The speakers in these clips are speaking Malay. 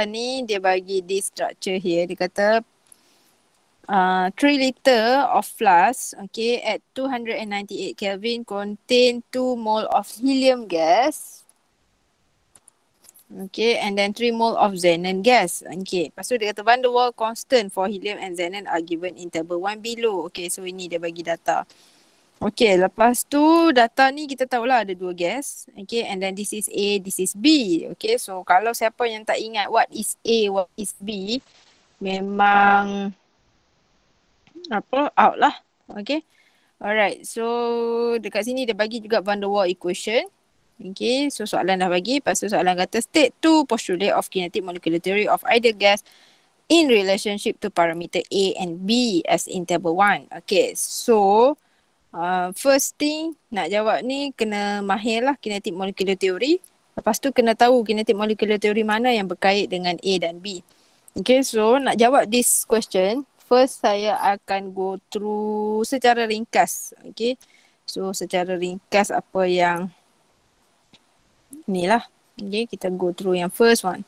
ni dia bagi this structure here. Dia kata 3 liter of flask, okay, at 298 Kelvin contain 2 mole of helium gas. Okay, and then 3 mole of xenon gas. Okay, lepas tu dia kata van der Waals constant for helium and xenon are given in table 1 below. Okay, so ini dia bagi data. Okay, lepas tu data ni kita tahulah ada 2 gas. Okay, and then this is A, this is B. Okay, so kalau siapa yang tak ingat what is A, what is B, memang out lah. Okay, alright, so dekat sini dia bagi juga van der Waals equation. Okay, so soalan dah bagi. Lepas tu soalan kata state 2 postulate of kinetic molecular theory of ideal gas in relationship to parameter A and B as in table 1. Okay, so first thing nak jawab ni kena mahir lah kinetic molecular theory. Lepas tu kena tahu kinetic molecular theory mana yang berkait dengan A dan B. Okay, so nak jawab this question, first saya akan go through secara ringkas. Okay, so secara ringkas apa yang ni lah. Okay, kita go through yang first one.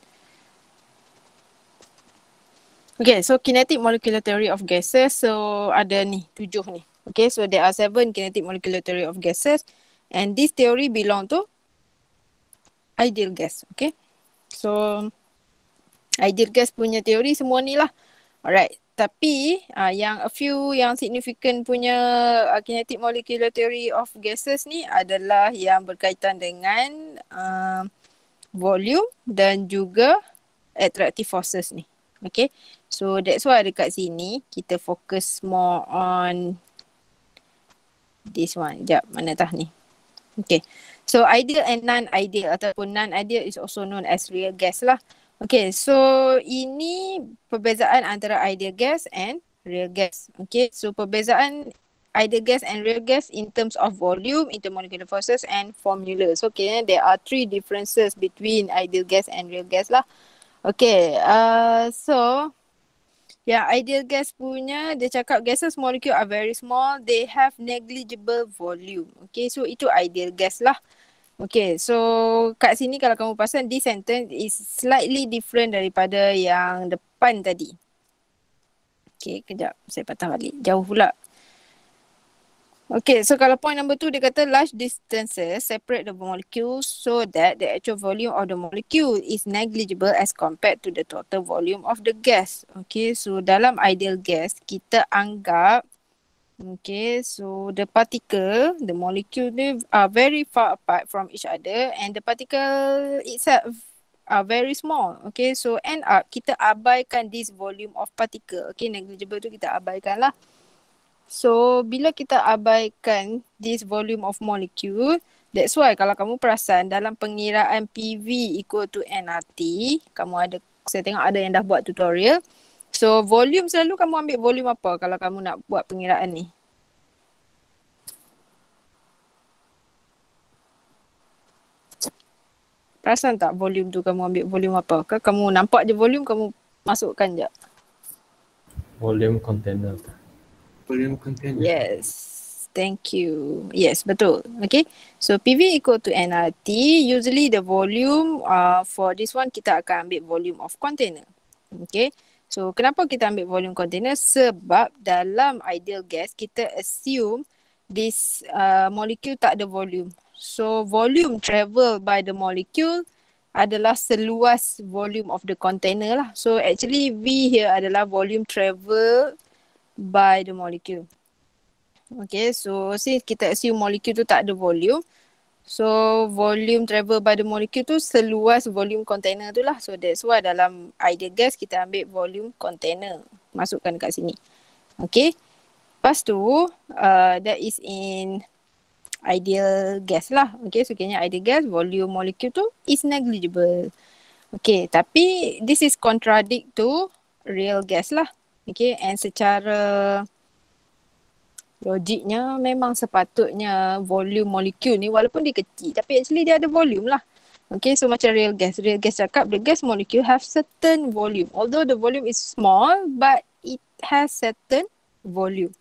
Okay, so kinetic molecular theory of gases. So ada ni, 7 ni. Okay, so there are 7 kinetic molecular theory of gases. And this theory belong to ideal gas. Okay, so ideal gas punya teori semua ni lah. Alright, tapi yang a few yang significant punya kinetic molecular theory of gases ni adalah yang berkaitan dengan volume dan juga attractive forces ni. Okay, so that's why dekat sini kita fokus more on this one. Sekejap, mana tah ni. Okay, so ideal and non-ideal ataupun non-ideal is also known as real gas lah. Okay, so ini perbezaan antara ideal gas and real gas. Okay, so perbezaan ideal gas and real gas in terms of volume, intermolecular forces and formulas. Okay, there are 3 differences between ideal gas and real gas lah. Okay, so ideal gas punya dia cakap gases molecule are very small, they have negligible volume. Okay, so itu ideal gas lah. Okay, so kat sini kalau kamu perasan this sentence is slightly different daripada yang depan tadi. Okay, kejap saya patah balik, jauh pula. Okay, so kalau point number 2 dia kata large distances separate the molecules so that the actual volume of the molecule is negligible as compared to the total volume of the gas. Okay, so dalam ideal gas kita anggap, okay, so the particle, the molecule they are very far apart from each other and the particle itself are very small. Okay, so end up kita abaikan this volume of particle. Okay, negligible tu kita abaikan lah. So, bila kita abaikan this volume of molecule, that's why kalau kamu perasan dalam pengiraan PV equal to nRT, kamu ada, saya tengok ada yang dah buat tutorial. So, volume selalu kamu ambil volume apa kalau kamu nak buat pengiraan ni? Perasan tak volume tu kamu ambil volume apa? Ke kamu nampak je volume, kamu masukkan je? Volume container. Volume container. Yes, thank you. Yes, betul. Okay, so PV equal to nRT. Usually the volume for this one kita akan ambil volume of container. Okay, so kenapa kita ambil volume container? Sebab dalam ideal gas kita assume this molecule tak ada volume. So volume travel by the molecule adalah seluas volume of the container lah. So actually V here adalah volume travel by the molecule. Okay, so since kita assume molecule tu tak ada volume, so volume travel by the molecule tu seluas volume container tu lah. So that's why dalam ideal gas kita ambil volume container, masukkan dekat sini. Okay, lepas tu that is in ideal gas lah. Okay, so kayaknya ideal gas volume molecule tu is negligible. Okay, tapi this is contradict to real gas lah. Okay, and secara logiknya memang sepatutnya volume molekul ni walaupun dia kecil tapi actually dia ada volume lah. Okay, so macam real gas. Real gas cakap the gas molecule have certain volume. Although the volume is small but it has certain volume.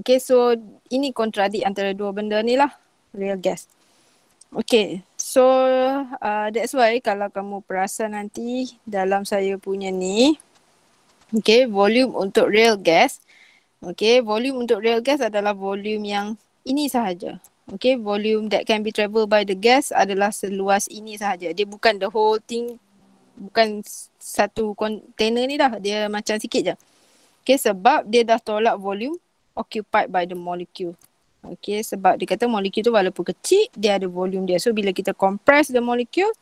Okay, so ini kontradik antara dua benda ni lah. Real gas. Okay, So that's why kalau kamu perasan nanti dalam saya punya ni, okay, volume untuk real gas. Okay, volume untuk real gas adalah volume yang ini sahaja. Okay, volume that can be traveled by the gas adalah seluas ini sahaja. Dia bukan the whole thing, bukan satu container ni dah. Dia macam sikit je. Okay, sebab dia dah tolak volume occupied by the molecule. Okay, sebab dia kata molekul tu walaupun kecil, dia ada volume dia. So, bila kita compress the molecule,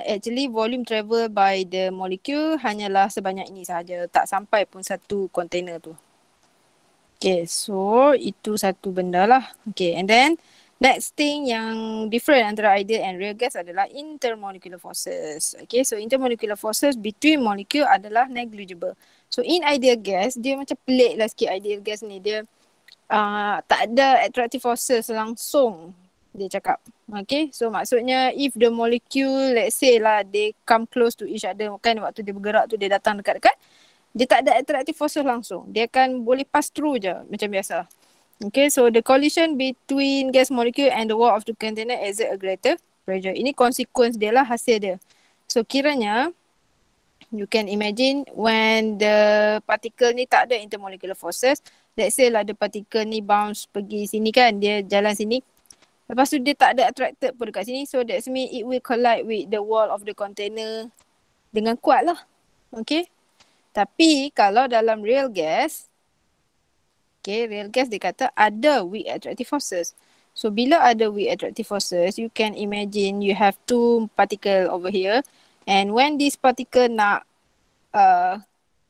actually volume travel by the molecule hanyalah sebanyak ini sahaja. Tak sampai pun satu container tu. Okay, so itu satu benda lah. Okay, and then next thing yang different antara ideal and real gas adalah intermolecular forces. Okay, so intermolecular forces between molecule adalah negligible. So in ideal gas, dia macam pelik lah sikit ideal gas ni. Dia tak ada attractive forces langsung, dia cakap. Okay, so maksudnya if the molecule, let's say lah, they come close to each other, kan waktu dia bergerak tu dia datang dekat-dekat, dia tak ada attractive forces langsung. Dia akan boleh pass through je macam biasa. Okay, so the collision between gas molecule and the wall of the container exert a greater pressure. Ini consequence dia lah, hasil dia. So kiranya, you can imagine when the particle ni tak ada intermolecular forces, let's say lah the particle ni bounce pergi sini kan, dia jalan sini. Lepas tu dia tak ada attracted pun dekat sini. So that means it will collide with the wall of the container dengan kuat lah. Okay. Tapi kalau dalam real gas, okay, real gas dia kata ada weak attractive forces. So bila ada weak attractive forces, you can imagine you have two particle over here. And when this particle nak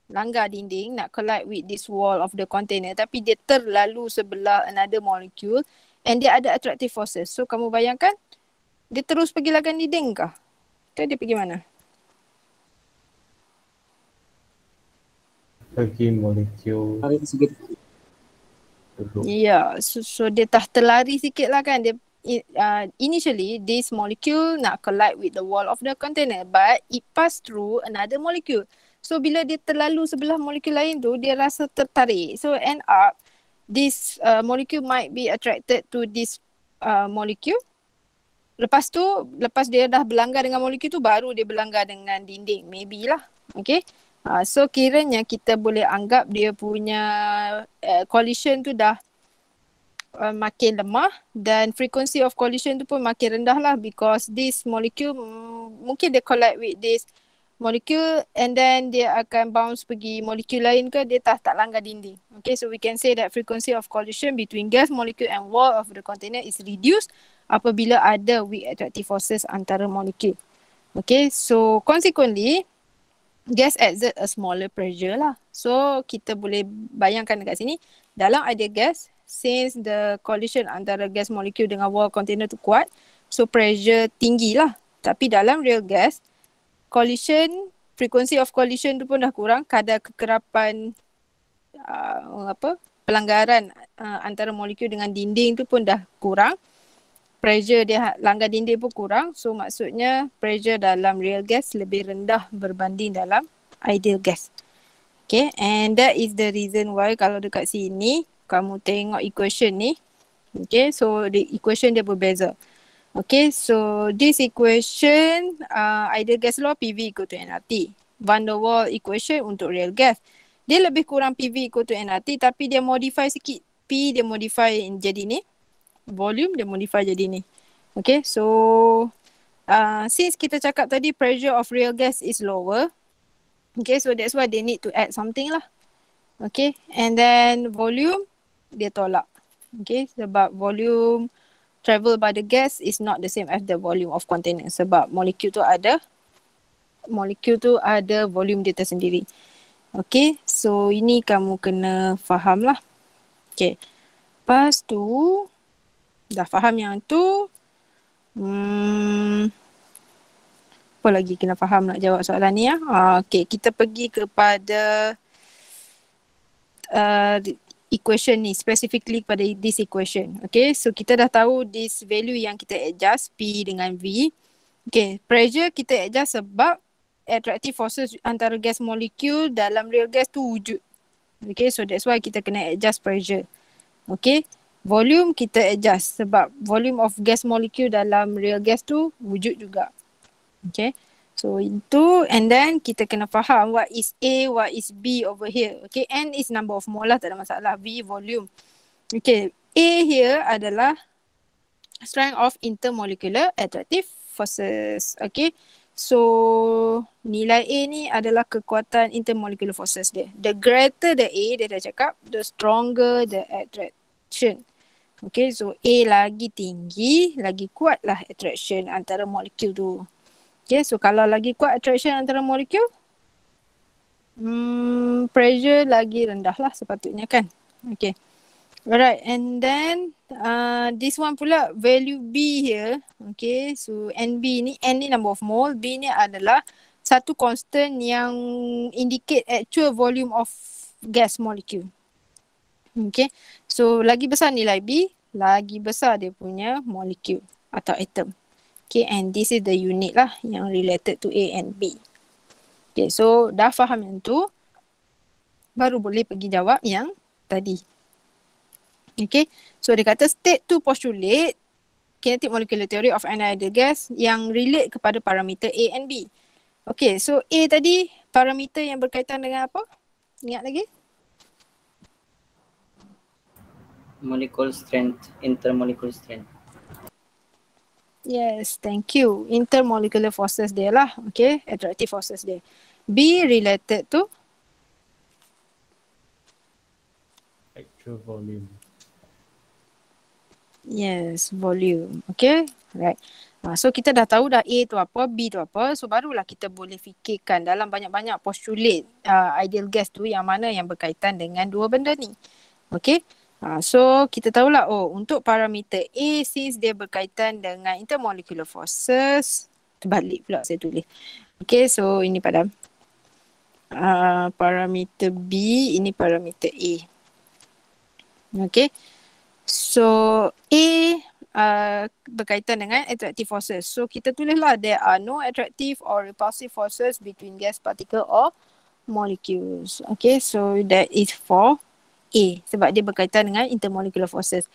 langgar dinding, nak collide with this wall of the container, tapi dia terlalu sebelah another molecule and dia ada attractive forces. So kamu bayangkan, dia terus pergi langgar dinding kah? Atau dia pergi mana? Pergi molekul Tarik sikit. dulu. Ya, so dia dah terlari sikit lah kan. Dia initially this molecule nak collide with the wall of the container, but it pass through another molecule. So bila dia terlalu sebelah molekul lain tu, dia rasa tertarik. So end up this molecule might be attracted to this molecule. Lepas tu, lepas dia dah berlanggar dengan molekul tu, baru dia berlanggar dengan dinding. Maybe lah. Okay. So kiranya kita boleh anggap dia punya collision tu dah makin lemah, dan frequency of collision tu pun makin rendah lah, because this molecule mungkin dia collide with this molecule and then dia akan bounce pergi molekul lain ke, dia tak langgar dinding. Okay, so we can say that frequency of collision between gas molecule and wall of the container is reduced apabila ada weak attractive forces antara molekul. Okay, so consequently gas exert a smaller pressure lah. So kita boleh bayangkan dekat sini, dalam ideal gas, since the collision antara gas molecule dengan wall container tu kuat, so pressure tinggi lah. Tapi dalam real gas, collision, frequency of collision tu pun dah kurang, kadar kekerapan pelanggaran antara molekul dengan dinding tu pun dah kurang. Pressure dia langgar dinding pun kurang. So maksudnya pressure dalam real gas lebih rendah berbanding dalam ideal gas. Okay, and that is the reason why kalau dekat sini kamu tengok equation ni, okay, so the equation dia berbeza. Okay, so this equation, ideal gas law PV equal to nRT. Van der Waals equation untuk real gas, dia lebih kurang PV equal to nRT, tapi dia modify sikit. P dia modify jadi ni, volume dia modify jadi ni. Okay, so since kita cakap tadi pressure of real gas is lower, okay, so that's why they need to add something lah. Okay, and then volume dia tolak. Okay, sebab volume travel by the gas is not the same as the volume of container, sebab molekul tu ada volume dia tersendiri. Okay, so ini kamu kena faham lah. Okay, lepas tu dah faham yang tu, apa lagi kena faham nak jawab soalan ni ya? Okay, kita pergi kepada equation ni, specifically pada this equation. Okay, so kita dah tahu this value yang kita adjust, P dengan V. Okay, pressure kita adjust sebab attractive forces antara gas molekul dalam real gas tu wujud. Okay, so that's why kita kena adjust pressure. Okay, Volume kita adjust sebab volume of gas molecule dalam real gas tu wujud juga. Okay. So itu, and then kita kena faham what is A, what is B over here. Okay, N is number of mole lah, tak ada masalah. V volume. Okay, A here adalah strength of intermolecular attractive forces. Okay, so nilai A ni adalah kekuatan intermolecular forces dia. The greater the A, dia dah cakap, the stronger the attraction. Okay, so A lagi tinggi, lagi kuatlah attraction antara molekul tu. Okay, so kalau lagi kuat attraction antara molekul, pressure lagi rendah lah sepatutnya kan. Okay. Alright, and then this one pula value B here. Okay, so NB ni, N ni number of mole, B ni adalah satu constant yang indicate actual volume of gas molecule. Okay, so lagi besar nilai B, lagi besar dia punya molekul atau atom. Okay, and this is the unit lah yang related to A and B. Okay, so dah faham yang tu, baru boleh pergi jawab yang tadi. Okay, so dia kata state to postulate kinetic molecular theory of an ideal gas yang relate kepada parameter A and B. Okay, so A tadi parameter yang berkaitan dengan apa? Ingat lagi? Molecule strength, intermolecular strength. Yes, thank you. Intermolecular forces dia lah. Okay, attractive forces dia. B related to Actual volume. yes, volume. Okay, right. So kita dah tahu dah A tu apa, B tu apa. So barulah kita boleh fikirkan dalam banyak-banyak postulate ideal gas tu yang mana yang berkaitan dengan dua benda ni. Okay. So kita tahulah, oh, untuk parameter A, since dia berkaitan dengan intermolecular forces, terbalik pula saya tulis. Okay, so ini padam. Parameter B, ini parameter A. Okay, so A berkaitan dengan attractive forces. So kita tulislah there are no attractive or repulsive forces between gas particle or molecules. Okay, so that is for A sebab dia berkaitan dengan intermolecular forces.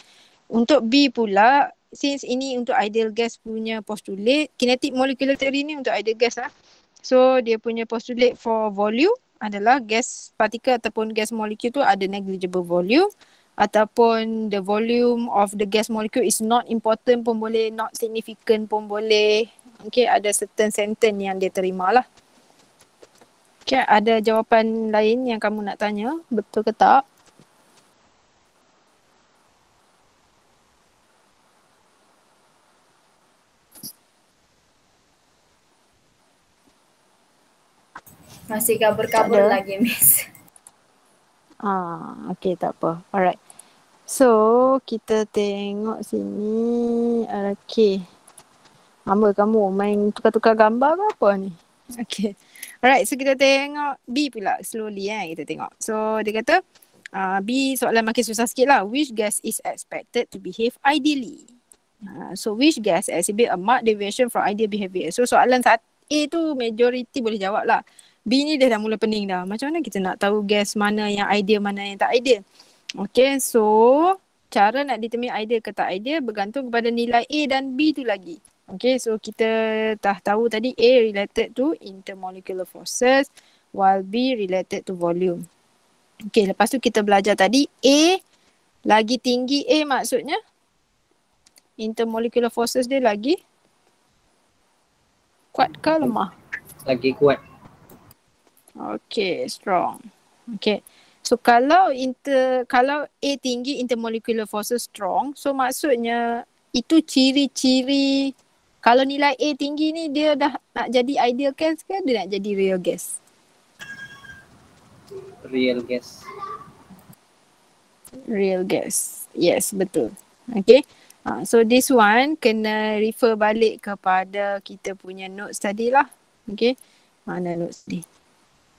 Untuk B pula, since ini untuk ideal gas punya postulate, kinetic molecular theory ni untuk ideal gas lah. So dia punya postulate for volume adalah gas particle ataupun gas molecule tu ada negligible volume, ataupun the volume of the gas molecule is not important pun boleh, not significant pun boleh. Okay, ada certain sentence yang dia terima lah. Okay, ada jawapan lain yang kamu nak tanya, betul ke tak? Masih kabur-kabur Ada. lagi, Miss. Okay, tak apa. Alright. So, kita tengok sini. Okay. Hamba kamu main tukar-tukar gambar ke apa ni? Okay. Alright, so kita tengok B pula. Slowly kita tengok. So, dia kata, B soalan makin susah sikit lah. Which gas is expected to behave ideally? So, which gas exhibit a marked deviation from ideal behavior? So, soalan A tu majority boleh jawab lah. B ni dah mula pening dah. Macam mana kita nak tahu gas mana yang ideal, mana yang tak ideal? Okay, so cara nak determine ideal ke tak ideal bergantung kepada nilai A dan B tu lagi. Okay, so kita dah tahu tadi A related to intermolecular forces while B related to volume. Okay, lepas tu kita belajar tadi A lagi tinggi A maksudnya intermolecular forces dia lagi kuat ke lemah? Lagi kuat. Okay, strong. Okay. So kalau A tinggi, intermolecular forces strong, so maksudnya itu ciri-ciri kalau nilai A tinggi ni dia dah nak jadi ideal gas ke dia nak jadi real gas? Real gas. Real gas. Yes, betul. Okay. So this one kena refer balik kepada kita punya notes tadi lah. Okay. Mana notes ni?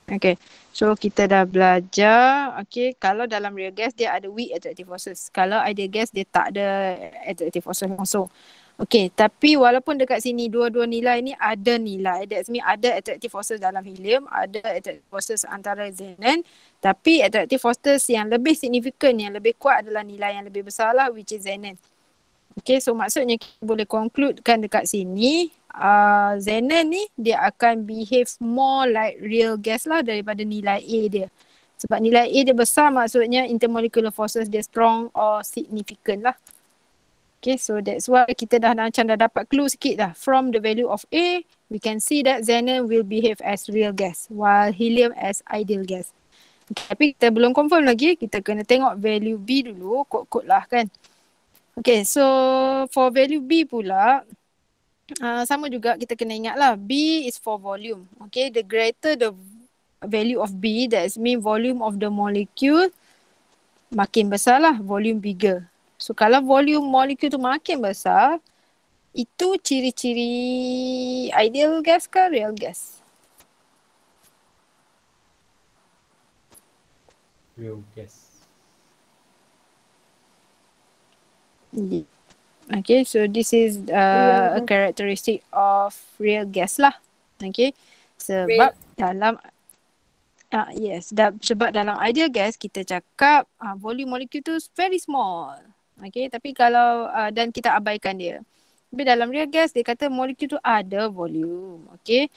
Okay, so kita dah belajar, okay, kalau dalam real gas dia ada weak attractive forces. Kalau ideal gas dia tak ada attractive forces langsung. Okay, tapi walaupun dekat sini dua-dua nilai ni ada nilai, that means ada attractive forces dalam helium, ada attractive forces antara xenon, tapi attractive forces yang lebih signifikan, yang lebih kuat adalah nilai yang lebih besar lah, which is xenon. Okay, so maksudnya kita boleh concludekan dekat sini, xenon ni dia akan behave more like real gas lah daripada nilai A dia. Sebab nilai A dia besar, maksudnya intermolecular forces dia strong or significant lah. Okay, so that's why kita dah macam dah dapat clue sikit dah. From the value of A, we can see that xenon will behave as real gas while helium as ideal gas. Okay, tapi kita belum confirm lagi. Kita kena tengok value B dulu, kod-kod lah kan. Okay, so for value B pula, sama juga kita kena ingat lah. B is for volume. Okay, the greater the value of B, that means volume of the molecule makin besar lah, volume bigger. So kalau volume molekul tu makin besar, itu ciri-ciri ideal gas ke real gas? Real gas. Okay, so this is a characteristic of real gas lah. Okay, sebab dalam sebab dalam ideal gas kita cakap volume molekul tu very small. Okay, tapi kalau dan kita abaikan dia. Tapi dalam real gas dia kata molekul tu ada volume. Okay,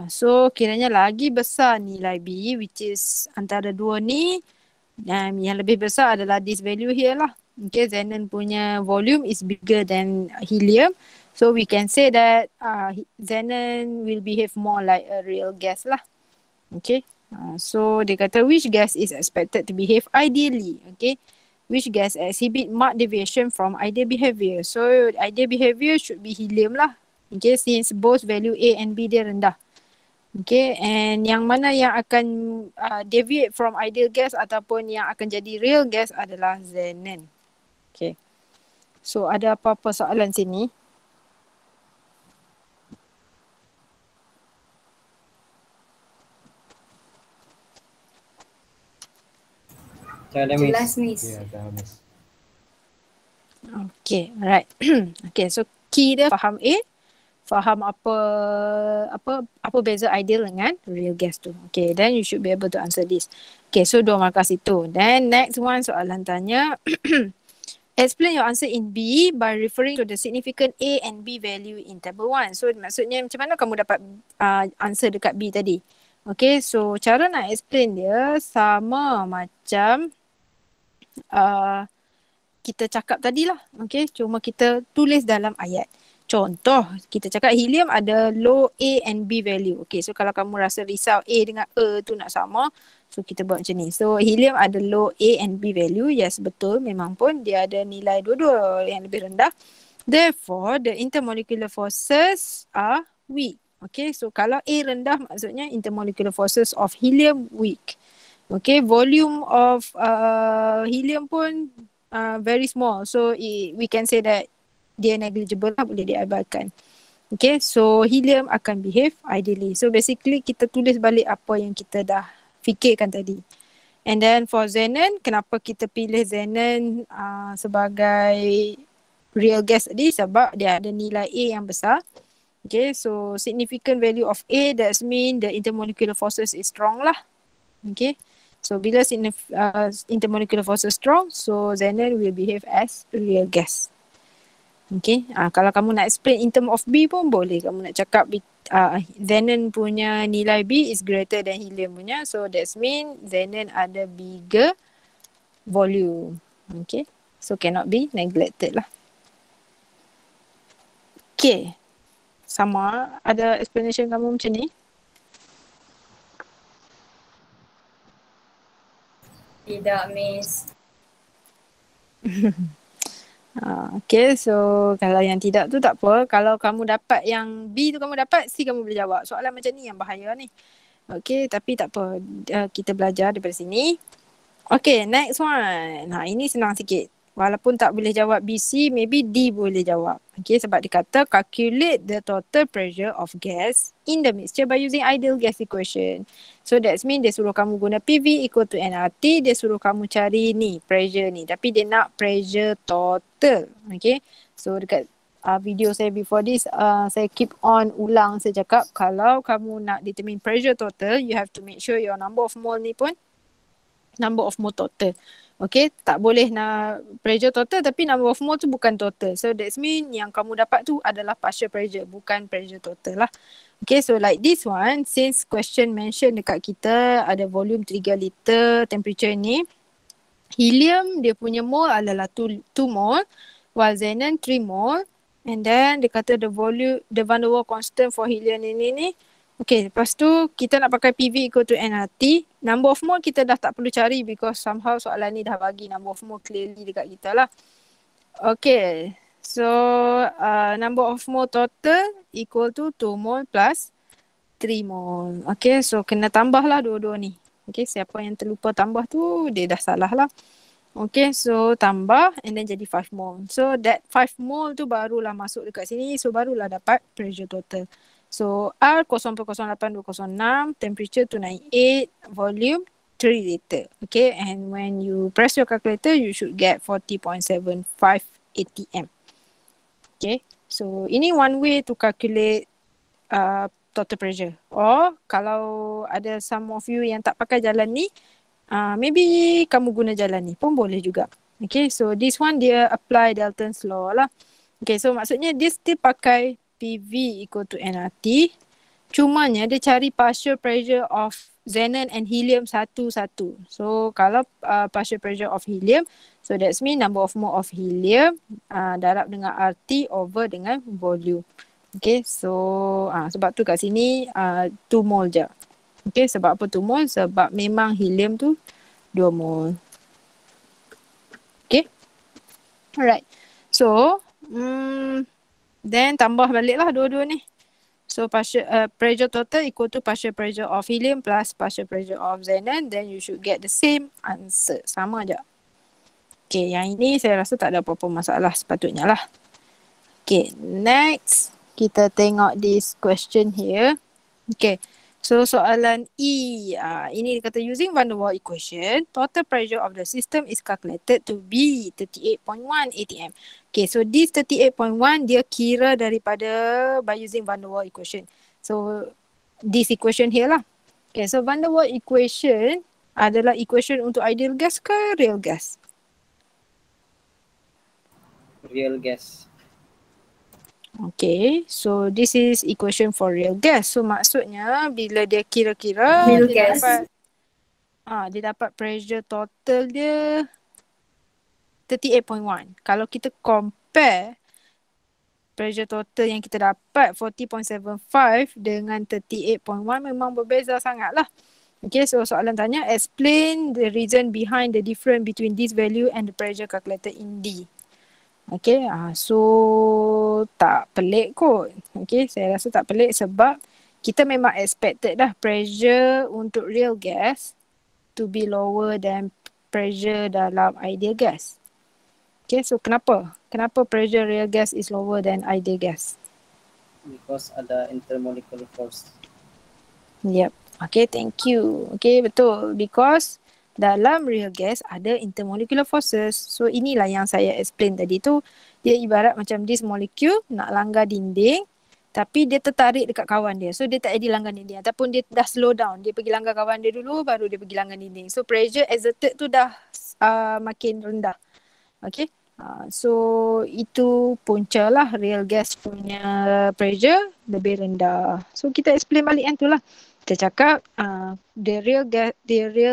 so kiranya lagi besar nilai B, which is antara dua ni, dan yang lebih besar adalah this value here lah. Okay, xenon punya volume is bigger than helium, so we can say that xenon will behave more like a real gas lah. Okay, so dia kata which gas is expected to behave ideally. Okay, which gas exhibit marked deviation from ideal behavior. So ideal behavior should be helium lah. Okay, since both value A and B dia rendah. Okay, and yang mana yang akan deviate from ideal gas ataupun yang akan jadi real gas adalah xenon. Okay, so ada apa-apa soalan sini? Jelas, Miss. Ya, dah habis. Okay, alright. Okay, so key dia faham A, faham apa beza ideal dengan real gas tu. Okay, then you should be able to answer this. Okay, so 2 markas itu. Then next one soalan tanya, explain your answer in B by referring to the significant A and B value in table 1. So maksudnya macam mana kamu dapat answer dekat B tadi? Okay, so cara nak explain dia sama macam kita cakap tadi lah. Okay, cuma kita tulis dalam ayat. Contoh, kita cakap helium ada low A and B value. Okay, so kalau kamu rasa risau A dengan E tu nak sama, so kita buat macam ni. So helium ada low A and B value. Yes, betul. Memang pun dia ada nilai dua-dua yang lebih rendah. Therefore, the intermolecular forces are weak. Okay, so kalau A rendah maksudnya intermolecular forces of helium weak. Okay, volume of helium pun very small. So we can say that dia negligible lah, boleh diabaikan. Okay, so helium akan behave ideally. So basically kita tulis balik apa yang kita dah fikirkan tadi. And then for xenon, kenapa kita pilih xenon sebagai real gas tadi? Sebab dia ada nilai A yang besar. Okay, so significant value of A, that mean the intermolecular forces is strong lah. Okay, so bila intermolecular forces strong, so xenon will behave as real gas. Okay, kalau kamu nak explain in term of B pun boleh. Kamu nak cakap xenon punya nilai B is greater than helium punya. So that mean xenon ada bigger volume. Okay, so cannot be neglected lah. Okay, sama ada explanation kamu macam ni? Tidak, Miss. Okay, so kalau yang tidak tu tak apa. Kalau kamu dapat yang B tu kamu dapat, C kamu boleh jawab. Soalan macam ni yang bahaya ni. Okay, tapi tak apa. Kita belajar daripada sini. Okay, next one. Ini senang sikit. Walaupun tak boleh jawab B, C, maybe D boleh jawab. Okay, sebab dia kata calculate the total pressure of gas in the mixture by using ideal gas equation. So that means dia suruh kamu guna PV equal to nRT. Dia suruh kamu cari ni, pressure ni. Tapi dia nak pressure total. Okay, so dekat video saya before this, saya keep on ulang, saya cakap kalau kamu nak determine pressure total, you have to make sure your number of mole ni pun number of mole total. Okay, tak boleh nak pressure total tapi number of mole tu bukan total. So that's mean yang kamu dapat tu adalah partial pressure, bukan pressure total lah. Okay, so like this one, since question mention dekat kita ada volume 3 liter, temperature ni, helium dia punya mole adalah 2 mole, while xenon 3 mole, and then dia kata the van der Waals constant for helium ni. Okay, lepas tu kita nak pakai PV equal to nRT. Number of mole kita dah tak perlu cari because somehow soalan ni dah bagi number of mole clearly dekat kita lah. Okay, so number of mole total equal to 2 mole plus 3 mole. Okay, so kena tambah lah dua-dua ni. Okay, siapa yang terlupa tambah tu dia dah salah lah. Okay, so tambah and then jadi 5 mole. So that 5 mole tu barulah masuk dekat sini. So barulah dapat pressure total. So R 0.08206, temperature 298, volume 3 liter. Okay, and when you press your calculator, you should get 40.75 atm. Okay, so ini one way to calculate total pressure. Or kalau ada some of you yang tak pakai jalan ni, maybe kamu guna jalan ni pun boleh juga. Okay, so this one dia apply Dalton's law lah. Okay, so maksudnya dia still pakai PV equal to nRT. Cumanya dia cari partial pressure of xenon and helium satu-satu. So kalau partial pressure of helium, so that's mean number of mole of helium darab dengan RT over dengan volume. Okay, so sebab tu kat sini 2 mole je. Okay, sebab apa 2 mole? Sebab memang helium tu 2 mole. Okay, alright. So, then tambah balik lah dua-dua ni. So pressure total equal to partial pressure of helium plus partial pressure of xenon. Then you should get the same answer. Sama je. Okay, yang ini saya rasa tak ada apa-apa masalah sepatutnya lah. Okay, next. Kita tengok this question here. Okay, so soalan E. Ini dia kata using van der Waals equation, total pressure of the system is calculated to be 38.1 atm. Okay, so this 38.1 dia kira daripada by using van der Waals equation. So this equation here lah. Okay, so van der Waals equation adalah equation untuk ideal gas ke real gas? Real gas. Okay, so this is equation for real gas. So maksudnya bila dia kira-kira Real dia gas. dapat dia dapat pressure total dia 38.1. Kalau kita compare pressure total yang kita dapat 40.75 dengan 38.1 memang berbeza sangat lah. Okay, so soalan tanya explain the reason behind the difference between this value and the pressure calculated in D. Okay, so tak pelik kot. Okay, saya rasa tak pelik sebab kita memang expected dah pressure untuk real gas to be lower than pressure dalam ideal gas. Okay, so kenapa? Kenapa pressure real gas is lower than ideal gas? Because ada intermolecular force. Yep. Okay, thank you. Okay, betul. Because dalam real gas ada intermolecular forces. So inilah yang saya explain tadi tu. Dia ibarat macam this molecule nak langgar dinding tapi dia tertarik dekat kawan dia. So dia tak jadi langgar dinding ataupun dia dah slow down. Dia pergi langgar kawan dia dulu baru dia pergi langgar dinding. So pressure exerted tu dah makin rendah. Okay. So itu punca lah real gas punya pressure lebih rendah. So kita explain balik yang tu lah. Kita cakap the real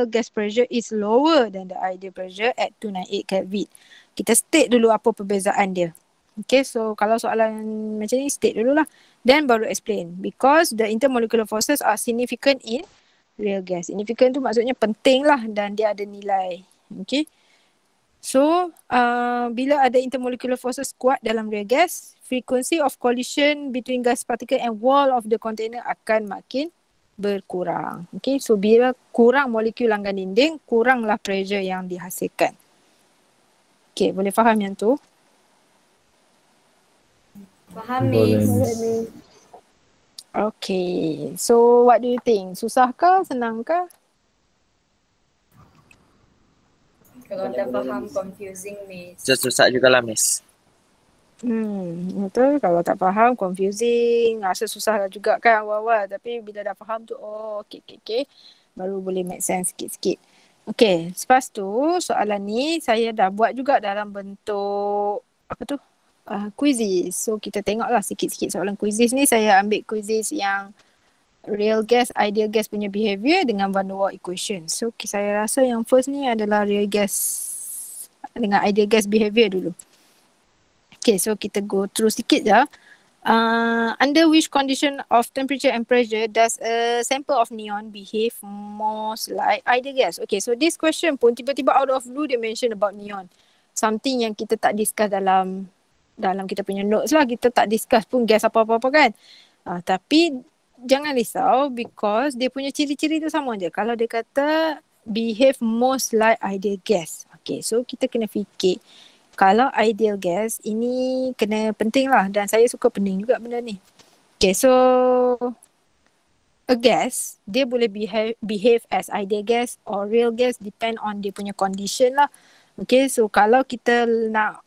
gas pressure is lower than the ideal pressure at 298 Kelvin. Kita state dulu apa perbezaan dia. Okay, so kalau soalan macam ni state dulu lah. Then baru explain. Because the intermolecular forces are significant in real gas. Significant tu maksudnya penting lah dan dia ada nilai. Okay. So, bila ada intermolecular forces kuat dalam real gas, frequency of collision between gas particle and wall of the container akan makin berkurang. Okay, so bila kurang molekul langgar dinding, kuranglah pressure yang dihasilkan. Okay, boleh faham yang tu? Faham, Boleh, Miss. Miss. Okay, so what do you think? Susah ke? Senang ke? Kalau dah faham confusing, Miss. Susah juga lah, Miss. Betul. Kalau tak faham, confusing, rasa susah lah juga kan awal-awal. Tapi bila dah faham tu, oh okay. Baru boleh make sense sikit-sikit. Okay, lepas tu soalan ni saya dah buat juga dalam bentuk apa tu? Quizzes. So kita tengoklah sikit-sikit soalan quizzes ni. Saya ambil quizzes yang real guess, ideal guess punya behavior dengan van der Waals equation. So saya rasa yang first ni adalah real guess dengan ideal guess behavior dulu. Okay, so kita go through sikit je. Under which condition of temperature and pressure does a sample of neon behave most like ideal gas? Okay, so this question pun tiba-tiba out of blue dia mention about neon. Something yang kita tak discuss dalam kita punya notes lah. Kita tak discuss pun gas apa-apa kan. Tapi jangan risau because dia punya ciri-ciri tu sama je. Kalau dia kata behave most like ideal gas. Okay, so kita kena fikir. Kalau ideal gas, ini kena penting lah dan saya suka pening juga benda ni. Okay, so a gas, dia boleh behave as ideal gas or real gas depend on dia punya condition lah. Okay, so kalau kita nak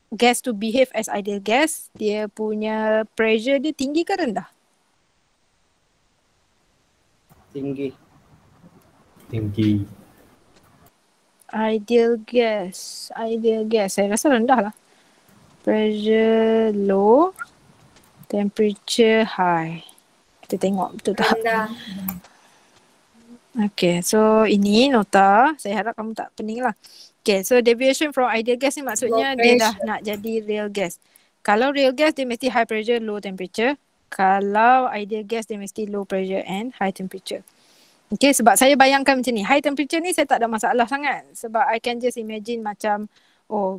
gas to behave as ideal gas, dia punya pressure dia tinggi ke rendah? Tinggi. Ideal gas. Saya rasa rendah lah. Pressure low, temperature high. Kita tengok betul tak? Rendah. Okay, so ini nota. Saya harap kamu tak pening lah. Okay, so deviation from ideal gas ni maksudnya Low dia dah pressure. nak jadi real gas. Kalau real gas dia mesti high pressure, low temperature. Kalau ideal gas dia mesti low pressure and high temperature. Okay, sebab saya bayangkan macam ni. High temperature ni saya tak ada masalah sangat. Sebab I can just imagine macam,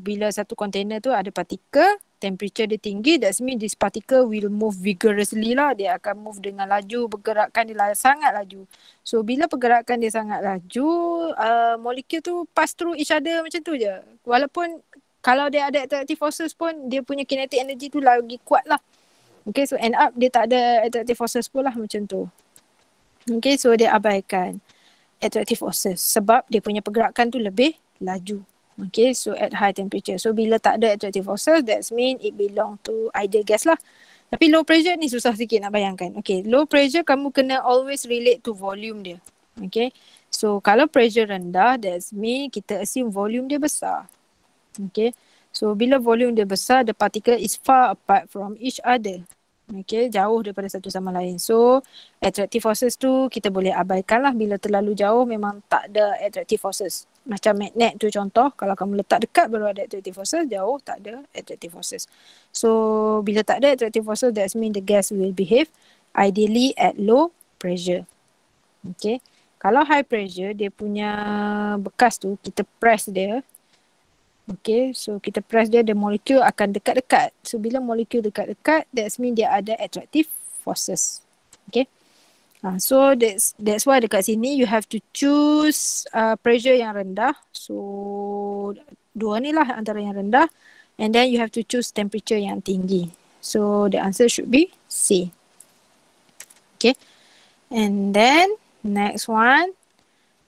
bila satu container tu ada partikel, temperature dia tinggi, that means this particle will move vigorously lah. Dia akan move dengan laju, pergerakan dia sangat laju. So, bila pergerakan dia sangat laju, molekul tu pass through each other macam tu je. Walaupun kalau dia ada attractive forces pun, dia punya kinetic energy tu lagi kuat lah. Okay, so end up dia tak ada attractive forces pun lah macam tu. Okay, so dia abaikan attractive forces sebab dia punya pergerakan tu lebih laju. Okay, so at high temperature. So bila tak ada attractive forces, that means it belong to ideal gas lah. Tapi low pressure ni susah sikit nak bayangkan. Okay, low pressure kamu kena always relate to volume dia. Okay, so kalau pressure rendah, that means kita assume volume dia besar. Okay, so bila volume dia besar, the particle is far apart from each other. Okay, jauh daripada satu sama lain. So, attractive forces tu kita boleh abaikan lah. Bila terlalu jauh memang tak ada attractive forces. Macam magnet tu contoh, kalau kamu letak dekat baru ada attractive forces, jauh tak ada attractive forces. So, bila tak ada attractive forces, that means the gas will behave ideally at low pressure. Okay, kalau high pressure, dia punya bekas tu, kita press dia. Okay, so kita press dia, the molecule akan dekat-dekat. So bila molecule dekat-dekat, that means dia ada attractive forces. Okay, so that's why dekat sini you have to choose pressure yang rendah. So dua ni lah antara yang rendah, and then you have to choose temperature yang tinggi. So the answer should be C. Okay, and then next one.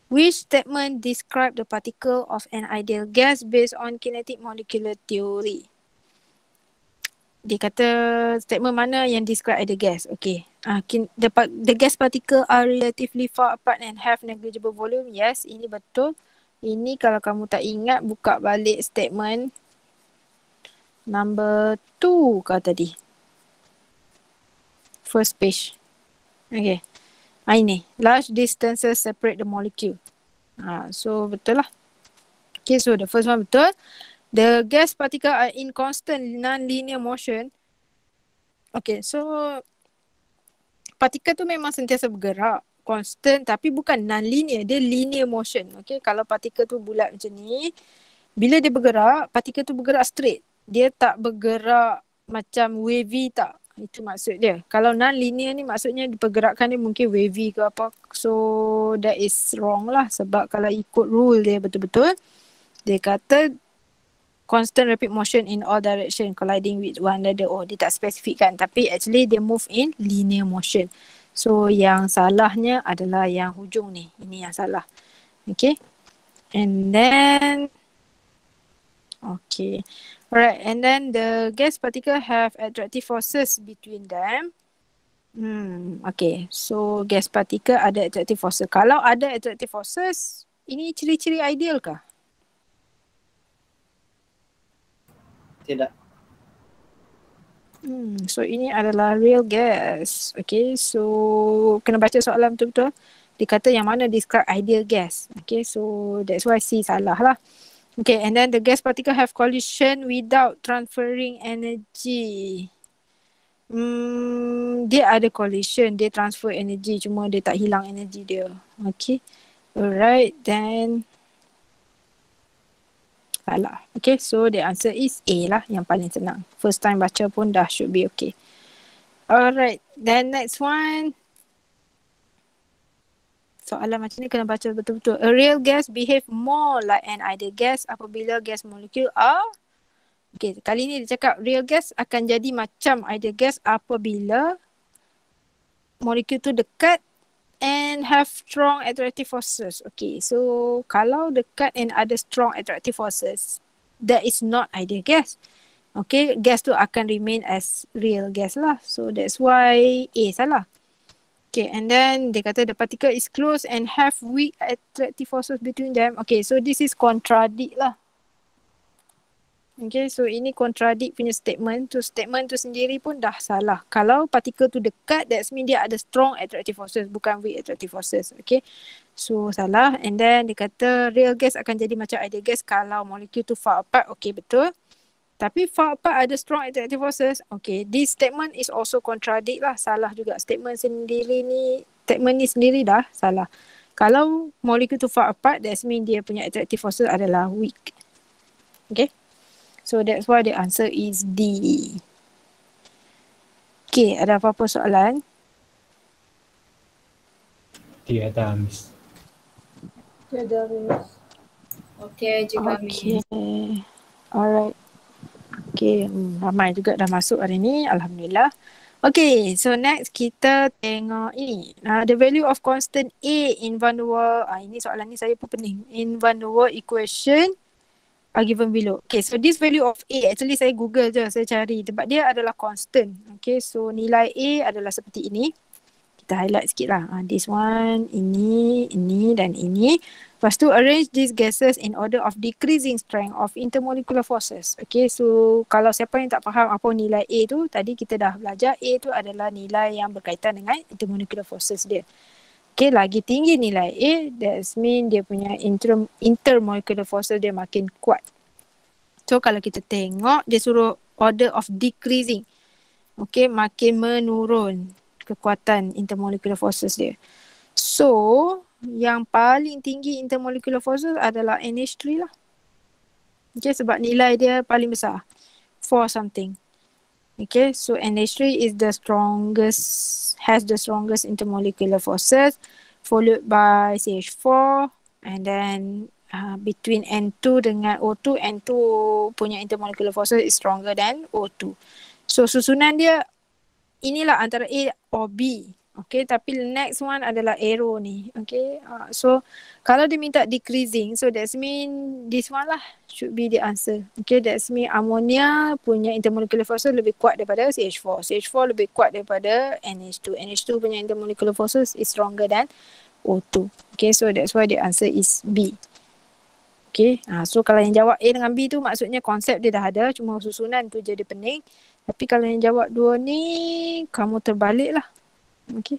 Which statement describe the particle of an ideal gas based on kinetic molecular theory? Dia kata statement mana yang describe ideal gas? Okay. The gas particle are relatively far apart and have negligible volume. Yes, ini betul. Ini kalau kamu tak ingat, buka balik statement number 2 kau tadi. First page. Okay. Ini, large distances separate the molecule. So betul lah. Okay, so the first one betul. The gas particle are in constant non-linear motion. Okay, so partikel tu memang sentiasa bergerak, constant, tapi bukan non-linear, dia linear motion. Okay, kalau partikel tu bulat macam ni, bila dia bergerak, partikel tu bergerak straight. Dia tak bergerak macam wavy tak. Itu maksud dia. Kalau non-linear ni maksudnya pergerakan dia mungkin wavy ke apa. So that is wrong lah. Sebab kalau ikut rule dia betul-betul, dia kata constant rapid motion in all direction colliding with one another. Oh, dia tak spesifikkan. Tapi actually dia move in linear motion. So yang salahnya adalah yang hujung ni. Ini yang salah. Okay. And then okay. Alright, and then the gas particle have attractive forces between them. Okay. So gas particle ada attractive forces. Kalau ada attractive forces, ini ciri-ciri ideal kah? Tidak. So ini adalah real gas. Okay, so kena baca soalan betul-betul. Dia kata yang mana describe ideal gas. Okay, so that's why C salah lah. Okay, and then the gas particle have collision without transferring energy. Dia ada collision, dia transfer energy, cuma dia tak hilang energy dia. Okay, alright, then salah. Okay, so the answer is A lah, yang paling senang. First time baca pun dah should be okay. Alright, then next one. Soalan macam ni kena baca betul-betul. A real gas behave more like an ideal gas apabila gas molekul are. Okay, kali ni dia cakap real gas akan jadi macam ideal gas apabila molekul tu dekat and have strong attractive forces. Okay, so kalau dekat and ada strong attractive forces, that is not ideal gas. Okay, gas tu akan remain as real gas lah. So that's why A salah. Okay, and then dia kata the particle is close and have weak attractive forces between them. Okay, so this is contradict lah. Okay, so ini contradict punya statement. So statement tu sendiri pun dah salah. Kalau particle tu dekat, that's mean dia ada strong attractive forces, bukan weak attractive forces. Okay, so salah. And then dia kata real gas akan jadi macam ideal gas kalau molekul tu far apart. Okay, betul. Tapi far apart ada strong attractive forces. Okay, this statement is also contradict lah. Salah juga. Statement ni sendiri dah salah. Kalau molekul tu far apart, that mean dia punya attractive forces adalah weak. Okay, so that's why the answer is D. Okay, ada apa-apa soalan? Tiada, Miss. Okay juga Okay, Miss. alright. Okay, ramai juga dah masuk hari ni. Alhamdulillah. Okay, so next kita tengok ini. The value of constant A in Van der Waals. Ini soalan ni saya pun pening. In Van der Waals equation are given below. Okay, so this value of A, actually saya google je, saya cari. Sebab dia adalah constant. Okay, so nilai A adalah seperti ini. Kita highlight sikit lah. This one, ini dan ini. Lepas tu arrange these gases in order of decreasing strength of intermolecular forces. Okay, so kalau siapa yang tak faham apa nilai A tu, tadi kita dah belajar A tu adalah nilai yang berkaitan dengan intermolecular forces dia. Okay, lagi tinggi nilai A, that mean dia punya intermolecular forces dia makin kuat. So kalau kita tengok, dia suruh order of decreasing. Okay, makin menurun kekuatan intermolecular forces dia. So, yang paling tinggi intermolecular forces adalah NH3 lah. Okay, sebab nilai dia paling besar. 4 something. Okay, so NH3 is the strongest, has the strongest intermolecular forces, followed by CH4, and then between N2 dengan O2, N2 punya intermolecular forces is stronger than O2. So, susunan dia inilah antara A or B. Okay, tapi next one adalah arrow ni. Okay, so kalau dia minta decreasing, so that's mean this one lah should be the answer. Okay, that's mean ammonia punya intermolecular forces lebih kuat daripada CH4. CH4 lebih kuat daripada NH2. NH2 punya intermolecular forces is stronger than O2. Okay, so that's why the answer is B. Okay, so kalau yang jawab A dengan B tu maksudnya konsep dia dah ada, cuma susunan tu jadi pening. Tapi kalau yang jawab dua ni, kamu terbalik lah. Okay.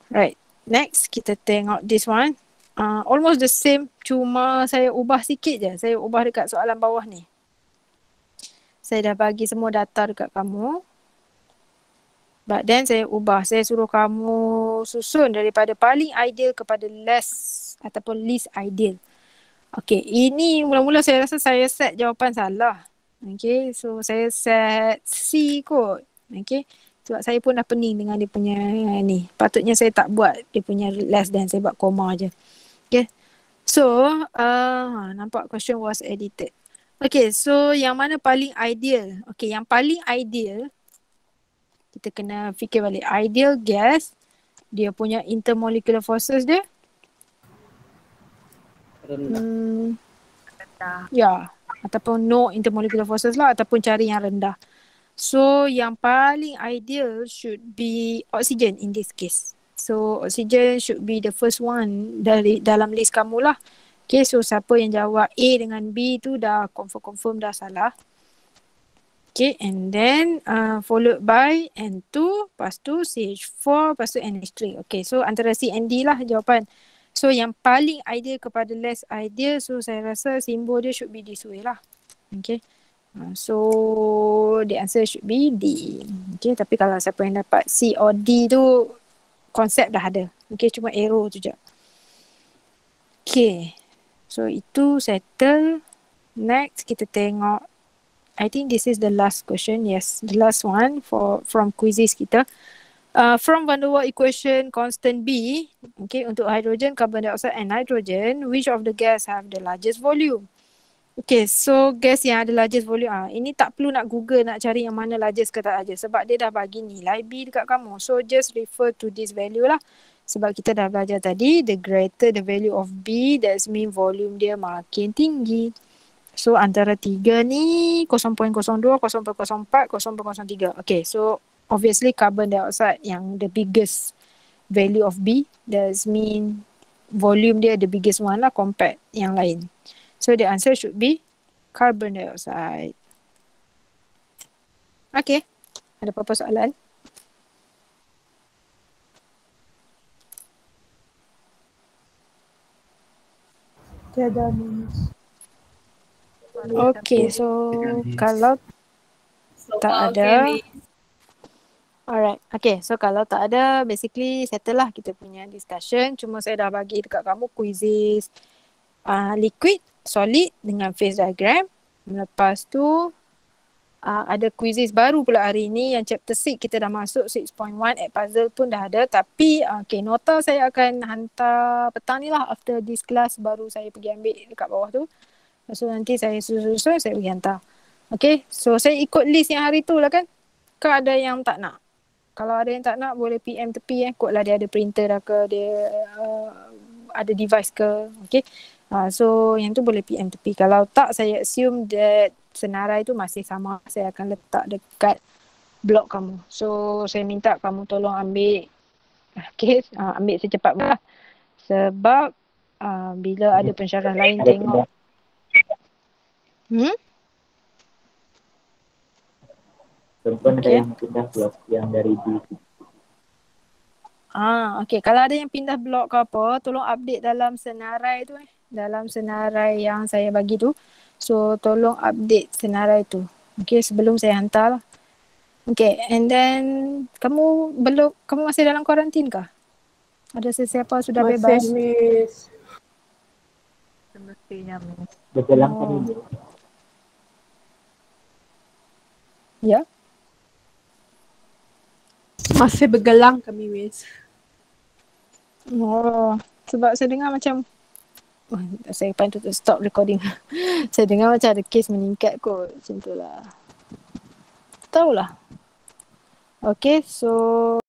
Right. Next, kita tengok this one. Almost the same, cuma saya ubah sikit je. Saya ubah dekat soalan bawah ni. Saya dah bagi semua data dekat kamu. But then saya ubah. Saya suruh kamu susun daripada paling ideal kepada less ataupun least ideal. Okay, ini mula-mula saya rasa saya set jawapan salah. Okay, so saya set C kot. Okay, sebab saya pun dah pening dengan dia punya ni. Patutnya saya tak buat dia punya less than, saya buat koma je. Okay, so nampak question was edited. Okay, so yang mana paling ideal? Okay, yang paling ideal, kita kena fikir balik. Ideal gas, dia punya intermolecular forces dia rendah. ya, ataupun no intermolecular forces lah, ataupun cari yang rendah. So yang paling ideal should be oxygen in this case. So oxygen should be the first one dari dalam list kamu lah. Okay, so siapa yang jawab A dengan B tu dah confirm dah salah. Okay, and then followed by N2, lepas tu CH4, lepas tu NH3. Okay, so antara C and D lah jawapan. So yang paling ideal kepada less ideal, so saya rasa simbol dia should be this way lah. Okay, so the answer should be D. Okay, tapi kalau siapa yang dapat C or D tu, konsep dah ada. Okay, cuma arrow tu je. Okay, so itu settle. Next kita tengok, I think this is the last question. Yes, the last one from quizzes kita. From van der Waals equation constant B, okay, untuk hydrogen, carbon dioxide and nitrogen, which of the gas have the largest volume? Okay, so gas yang ada largest volume, ini tak perlu nak Google nak cari yang mana largest ke tak largest, sebab dia dah bagi nilai B dekat kamu. So just refer to this value lah. Sebab kita dah belajar tadi, the greater the value of B, that mean volume dia makin tinggi. So antara tiga ni 0.02, 0.04, 0.03. Okay, so obviously carbon dioxide yang the biggest value of B, that mean volume dia the biggest one lah compared yang lain. So the answer should be carbon dioxide. Okay, ada apa-apa soalan? Tiada minus. Okay, so kalau So tak far ada, okay, Miss. alright. Okay, so kalau tak ada, basically settle lah kita punya discussion. Cuma saya dah bagi dekat kamu quizzes liquid, solid dengan phase diagram. Lepas tu ada quizzes baru pula hari ni yang chapter 6 kita dah masuk 6.1, at puzzle pun dah ada. Tapi okay, nota saya akan hantar petang ni lah, after this class baru saya pergi ambil dekat bawah tu. So nanti saya susun saya pergi hantar. Okay, so saya ikut list yang hari tu lah kan. Ke ada yang tak nak? Kalau ada yang tak nak boleh PM tepi kot lah, dia ada printer dah ke, dia ada device ke. Okay, so yang tu boleh PM tepi. Kalau tak, saya assume that senarai tu masih sama. Saya akan letak dekat blog kamu. So saya minta kamu tolong ambil, okay, ambil secepat lah. Sebab bila ada pensyarah lain tengok. Contoh Okay. yang pindah blok yang dari B. Okay. Kalau ada yang pindah blok ke apa, tolong update dalam senarai tu. Dalam senarai yang saya bagi tu. So, tolong update senarai tu. Okay, sebelum saya hantar lah. Okay, and then kamu masih dalam kuarantin kah? Ada sesiapa sudah bebas? Masih, Miss. Semestinya. Bergelang kan ini. Ya? Masih bergelang kami, Miss. Oh, sebab saya dengar macam saya patut stop recording. Saya dengar macam ada kes meningkat kot. Macam tu lah. Tahulah. Okay, so